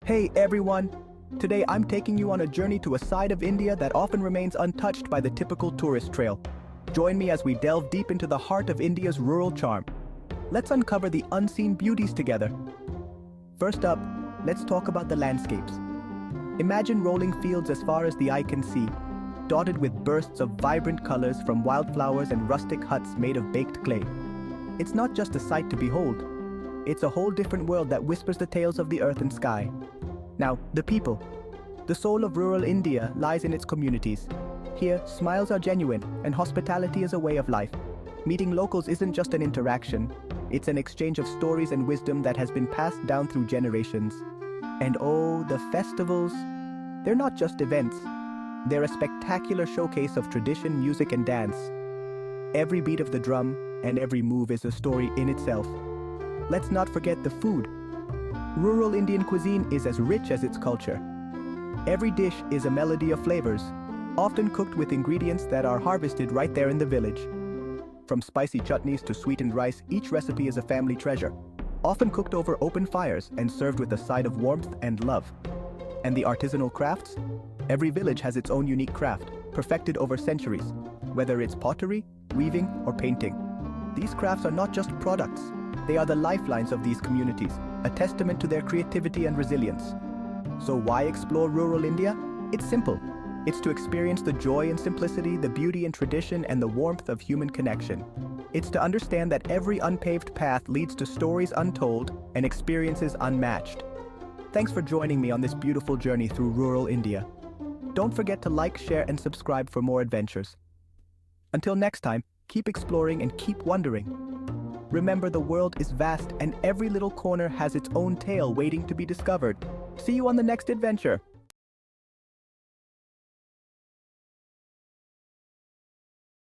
Hey everyone! Today I'm taking you on a journey to a side of India that often remains untouched by the typical tourist trail. Join me as we delve deep into the heart of India's rural charm. Let's uncover the unseen beauties together. First up, let's talk about the landscapes. Imagine rolling fields as far as the eye can see, dotted with bursts of vibrant colors from wildflowers and rustic huts made of baked clay. It's not just a sight to behold. It's a whole different world that whispers the tales of the earth and sky. Now, the people. The soul of rural India lies in its communities. Here, smiles are genuine, and hospitality is a way of life. Meeting locals isn't just an interaction, it's an exchange of stories and wisdom that has been passed down through generations. And oh, the festivals. They're not just events. They're a spectacular showcase of tradition, music, and dance. Every beat of the drum and every move is a story in itself. Let's not forget the food. Rural Indian cuisine is as rich as its culture. Every dish is a melody of flavors, often cooked with ingredients that are harvested right there in the village. From spicy chutneys to sweetened rice, each recipe is a family treasure, often cooked over open fires and served with a side of warmth and love. And the artisanal crafts? Every village has its own unique craft, perfected over centuries, whether it's pottery, weaving, or painting. These crafts are not just products, they are the lifelines of these communities, a testament to their creativity and resilience. So why explore rural India? It's simple. It's to experience the joy and simplicity, the beauty and tradition, and the warmth of human connection. It's to understand that every unpaved path leads to stories untold and experiences unmatched. Thanks for joining me on this beautiful journey through rural India. Don't forget to like, share, and subscribe for more adventures. Until next time, keep exploring and keep wondering. Remember, the world is vast and every little corner has its own tale waiting to be discovered. See you on the next adventure.